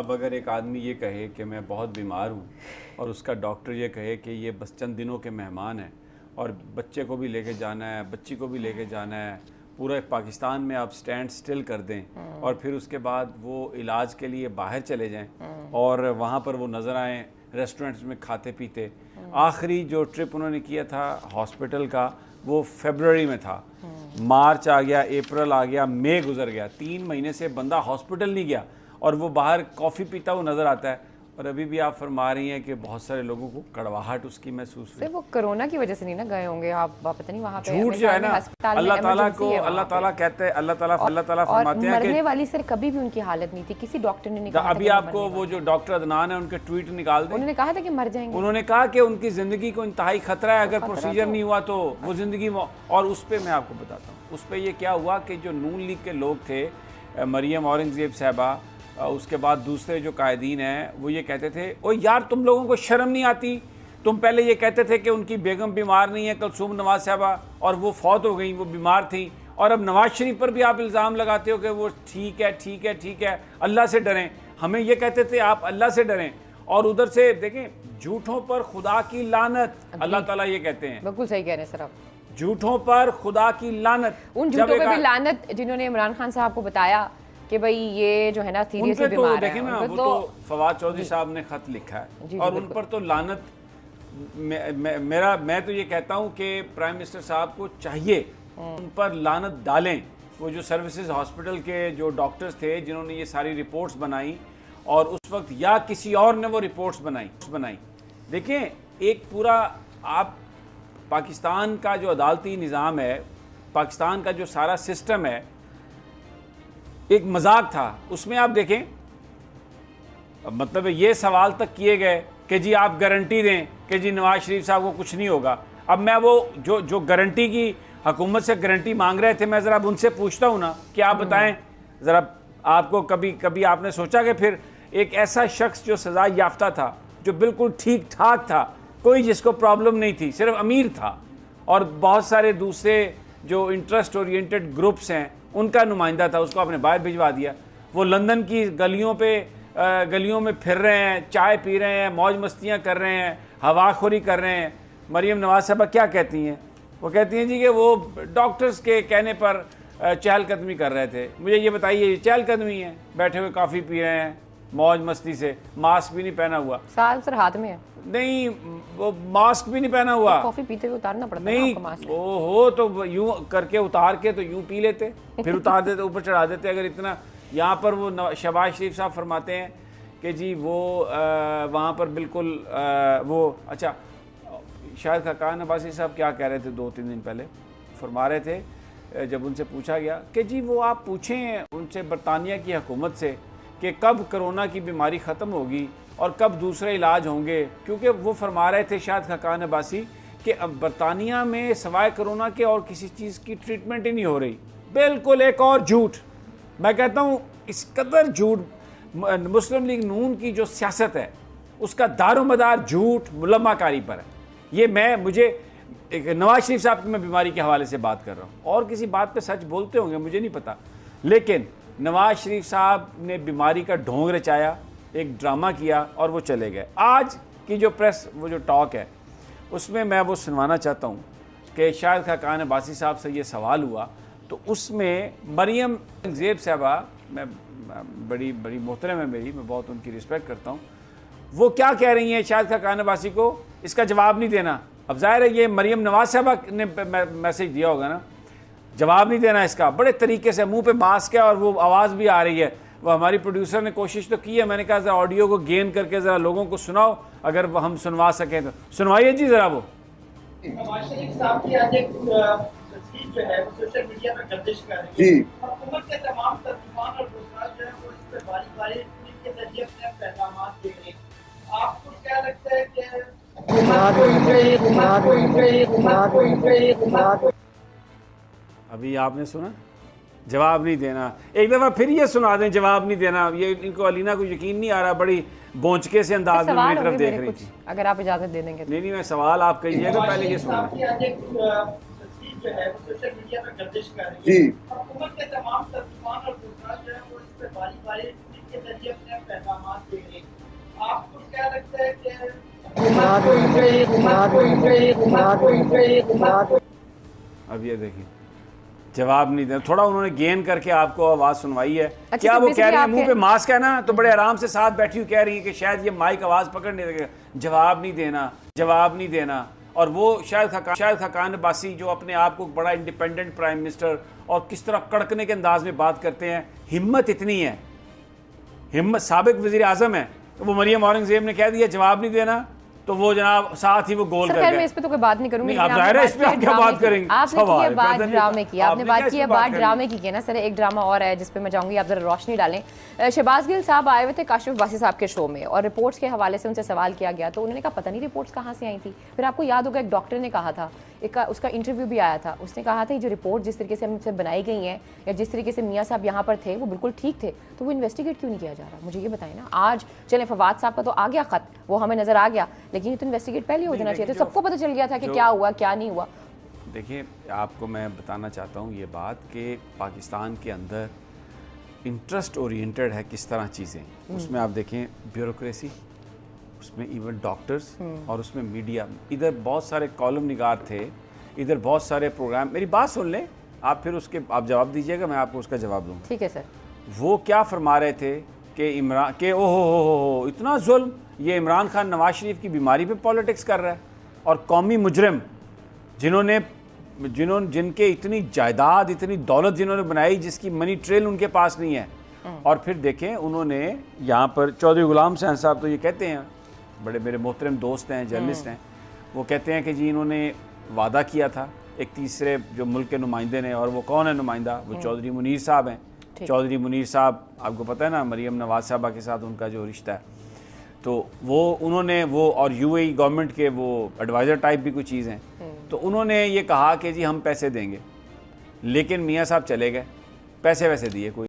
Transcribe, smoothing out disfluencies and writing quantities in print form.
अब अगर एक आदमी ये कहे कि मैं बहुत बीमार हूँ और उसका डॉक्टर ये कहे कि ये बस चंद दिनों के मेहमान हैं और बच्चे को भी लेके जाना है, बच्ची को भी लेके जाना है, पूरा पाकिस्तान में आप स्टैंड स्टिल कर दें और फिर उसके बाद वो इलाज के लिए बाहर चले जाएं और वहाँ पर वो नज़र आएँ रेस्टोरेंट्स में खाते पीते। आखिरी जो ट्रिप उन्होंने किया था हॉस्पिटल का वो फरवरी में था, मार्च आ गया, अप्रैल आ गया, मई गुजर गया, 3 महीने से बंदा हॉस्पिटल नहीं गया और वो बाहर कॉफ़ी पीता हुआ नज़र आता है। और अभी भी आप फरमा रही हैं कि बहुत सारे लोगों को कड़वाहट उसकी महसूस हुई। वो कोरोना की वजह से नहीं ना गए होंगे आप, पता नहीं वहाँ पे झूठ जो है ना, अल्लाह ताला को अल्लाह ताला कहते हैं, अल्लाह ताला फरमाते हैं कि मरने वाली सर कभी भी उनकी हालत नहीं थी, किसी डॉक्टर ने नहीं कहा। अभी आपको वो जो डॉक्टर अदनान है उनके ट्वीट निकाल दें, उन्होंने कहा था कि मर जाएंगे। उन्होंने कहा कि उनकी ज़िंदगी को इंतहाई खतरा है, अगर प्रोसीजर नहीं हुआ तो वो ज़िंदगी। और उस पर मैं आपको बताता हूँ, उस पर ये क्या हुआ कि जो नून लीग के लोग थे, मरियम औरंगज़ेब साहबा, उसके बाद दूसरे जो कायदीन हैं, वो ये कहते थे ओ यार तुम लोगों को शर्म नहीं आती, तुम पहले ये कहते थे कि उनकी बेगम बीमार नहीं है, कुलसूम नवाज साहबा, और वो फौत हो गई, वो बीमार थी, और अब नवाज शरीफ पर भी आप इल्ज़ाम लगाते हो कि वो ठीक है ठीक है ठीक है, अल्लाह से डरें। हमें ये कहते थे आप अल्लाह से डरें, और उधर से देखें झूठों पर खुदा की लानत, अल्लाह ताला ये कहते हैं। बिल्कुल सही कह रहे हैं सर आप, झूठों पर खुदा की लानत, उन झूठों पे भी लानत जिन्होंने इमरान खान साहब को बताया कि भाई ये जो है ना सीरियसली बीमार है। देखें ना, वो तो फवाद चौधरी साहब ने खत लिखा है और उन पर तो लानत। मैं तो ये कहता हूँ कि प्राइम मिनिस्टर साहब को चाहिए उन पर लानत डालें। वो जो सर्विसेज हॉस्पिटल के जो डॉक्टर्स थे जिन्होंने ये सारी रिपोर्ट्स बनाई, और उस वक्त या किसी और ने वो रिपोर्ट्स बनाई। देखें, एक पूरा आप पाकिस्तान का जो अदालती निज़ाम है, पाकिस्तान का जो सारा सिस्टम है, एक मजाक था उसमें। आप देखें, मतलब ये सवाल तक किए गए कि जी आप गारंटी दें कि जी नवाज शरीफ साहब को कुछ नहीं होगा। अब मैं वो जो गारंटी की हुकूमत से गारंटी मांग रहे थे, मैं ज़रा उनसे पूछता हूँ ना कि आप बताएं ज़रा, आपको कभी आपने सोचा कि फिर एक ऐसा शख्स जो सज़ा याफ्ता था, जो बिल्कुल ठीक ठाक था, कोई जिसको प्रॉब्लम नहीं थी, सिर्फ अमीर था, और बहुत सारे दूसरे जो इंटरेस्ट ओरिएंटेड ग्रुप्स हैं उनका नुमाइंदा था, उसको आपने बाहर भिजवा दिया। वो लंदन की गलियों में फिर रहे हैं, चाय पी रहे हैं, मौज मस्तियाँ कर रहे हैं, हवाखोरी कर रहे हैं। मरियम नवाज साहबा क्या कहती हैं? वो कहती हैं जी कि वो डॉक्टर्स के कहने पर चहलकदमी कर रहे थे। मुझे ये बताइए, ये चहलकदमी है? बैठे हुए कॉफ़ी पी रहे हैं मौज मस्ती से, मास्क भी नहीं पहना हुआ, साल सर हाथ में है नहीं, वो मास्क भी नहीं पहना हुआ, तो कॉफी पीते हुए उतारना पड़ता नहीं, ओहो, तो यूं करके उतार के तो यूं पी लेते, फिर उतार देते, ऊपर चढ़ा देते। अगर इतना यहाँ पर वो शहबाज शरीफ साहब फरमाते हैं कि जी वो वहाँ पर बिल्कुल वो, अच्छा, शायद खाकान अब्बासी साहब क्या कह रहे थे 2-3 दिन पहले, फरमा रहे थे जब उनसे पूछा गया कि जी वो आप पूछें उनसे, बरतानिया की हुकूमत से, कि कब कोरोना की बीमारी ख़त्म होगी और कब दूसरे इलाज होंगे, क्योंकि वो फरमा रहे थे शायद खाकान अब्बासी कि अब बरतानिया में सवाए कोरोना के और किसी चीज़ की ट्रीटमेंट ही नहीं हो रही। बिल्कुल एक और झूठ। मैं कहता हूँ इस कदर झूठ, मुस्लिम लीग नून की जो सियासत है उसका दारोमदार झूठ मुलम्माकारी पर है। ये मुझे नवाज शरीफ साहब की मैं बीमारी के हवाले से बात कर रहा हूँ, और किसी बात पे सच बोलते होंगे मुझे नहीं पता, लेकिन नवाज शरीफ साहब ने बीमारी का ढोंग रचाया, एक ड्रामा किया और वो चले गए। आज की जो प्रेस, वो जो टॉक है, उसमें मैं वो सुनवाना चाहता हूँ कि शायद खाकान अब्बासी साहब से ये सवाल हुआ, तो उसमें मरियम औरंगज़ेब साहबा, मैं बड़ी मोहतरम है मेरी, मैं बहुत उनकी रिस्पेक्ट करता हूँ, वो क्या कह रही हैं शायद खाकान अब्बासी को इसका जवाब नहीं देना। अब ज़ाहिर है ये मरियम नवाज साहबा ने मैसेज दिया होगा ना, जवाब नहीं देना इसका, बड़े तरीके से, मुंह पे मास्क है और वो आवाज़ भी आ रही है। वो हमारी प्रोड्यूसर ने कोशिश तो की है, मैंने कहा ज़रा ऑडियो को गेन करके ज़रा लोगों को सुनाओ, अगर वो हम सुनवा सकें तो सुनवाइए जी ज़रा। वो नवाज शरीफ साहब की आज एक तस्वीर जो है वो सोशल मीडिया पर गर्दिश कर रही है। हुकूमत के तमाम तर्जुमान और गुजरात जो है वो इस पर बारी-बारी ट्वीट के जरिए अपने पैगाम दे रहे हैं। आपको क्या लगता है कि अभी आपने सुना, जवाब नहीं देना, एक दफ़ा फिर ये सुना दें, जवाब नहीं देना। ये इनको अलीना को यकीन नहीं आ रहा, बड़ी बोंचके से अंदाज में मेरी तरफ देख रही थी। अगर आप इजाज़त दे देंगे। नहीं, मैं सवाल आप कहिएगा, पहले ये सुना। तस्वीर जो है वो सोशल मीडिया पर गर्दिश कर रही है। हुकूमत के तमाम तर्जुमान और गुजरात जो है वो इस पर बारी-बारी ट्वीट के जरिए अपने पैगाम दे रहे हैं। आपको क्या लगता है कि अब ये देखिए जवाब नहीं दे, थोड़ा उन्होंने गेन करके आपको आवाज़ सुनवाई है। अच्छा, क्या तो वो कह रही है basically मुंह पे मास्क है ना, तो बड़े आराम से साथ बैठी हुई कह रही है कि शायद ये माइक आवाज़ पकड़ नहीं सकेगा, जवाब नहीं देना, जवाब नहीं देना। और वो शायद खकान अब्बासी जो अपने आप को बड़ा इंडिपेंडेंट प्राइम मिनिस्टर और किस तरह कड़कने के अंदाज में बात करते हैं, हिम्मत इतनी है, हिम्मत साबिक वज़ीर आज़म है, तो वो मरियम औरंगज़ेब ने कह दिया जवाब नहीं देना, तो वो जनाब साथ ही वो गोल कर खैर गए। मैं इस पे तो कोई बात नहीं करूंगी। आप जाहिर है इस पे आप क्या बात करेंगे? आपने की है बात ड्रामे की, आपने बात की है बात करनी? ड्रामे की है ना सर। एक ड्रामा और है जिस पे मैं चाहूंगी आप जरा रोशनी डालें। शहबाज गिल साहब आए हुए थे काशिफ अब्बासी साहब के शो में और रिपोर्ट्स के हवाले से उनसे सवाल किया गया, तो उन्होंने कहा पता नहीं रिपोर्ट्स कहाँ से आई थी। फिर आपको याद होगा एक डॉक्टर ने कहा था, एक उसका इंटरव्यू भी आया था, उसने कहा था ये जो रिपोर्ट जिस तरीके से हमसे बनाई गई हैं या जिस तरीके से मियाँ साहब यहाँ पर थे वो बिल्कुल ठीक थे, तो वो इन्वेस्टिगेट क्यों नहीं किया जा रहा? मुझे ये बताएं ना। आज चलें फवाद साहब का तो आ गया खत, वो हमें नजर आ गया, लेकिन ये तो इन्वेस्टिगेट पहले हो जाना चाहिए था, सबको पता चल गया था कि क्या हुआ क्या नहीं हुआ। देखिए आपको मैं बताना चाहता हूँ ये बात कि पाकिस्तान के अंदर इंटरेस्ट ओरिएंटेड है किस तरह चीज़ें, उसमें आप देखें ब्यूरोक्रेसी, उसमें इवन डॉक्टर्स और उसमें मीडिया, इधर बहुत सारे कॉलम निगार थे, इधर बहुत सारे प्रोग्राम। मेरी बात सुन लें आप, फिर उसके आप जवाब दीजिएगा, मैं आपको उसका जवाब दूँगा। ठीक है सर। वो क्या फरमा रहे थे कि इमरान के ओ हो इतना जुल्म, ये इमरान खान नवाज शरीफ की बीमारी पे पॉलिटिक्स कर रहा है, और कौमी मुजरिम जिनके इतनी जायदाद इतनी दौलत जिन्होंने बनाई जिसकी मनी ट्रेल उनके पास नहीं है। और फिर देखें उन्होंने यहाँ पर चौधरी गुलाम हुसैन साहब तो ये कहते हैं, बड़े मेरे मोहतरम दोस्त हैं, जर्नलिस्ट हैं, वो कहते हैं कि जी इन्होंने वादा किया था एक तीसरे जो मुल्क के नुमाइंदे ने, और वो कौन है नुमाइंदा? वो चौधरी मुनीर साहब हैं। चौधरी मुनीर साहब आपको पता है ना, मरियम नवाज साहबा के साथ उनका जो रिश्ता है, तो वो उन्होंने वो और यूएई गवर्नमेंट के वो एडवाइज़र टाइप भी कोई चीज़ हैं, तो उन्होंने ये कहा कि जी हम पैसे देंगे, लेकिन मियाँ साहब चले गए, पैसे वैसे दिए कोई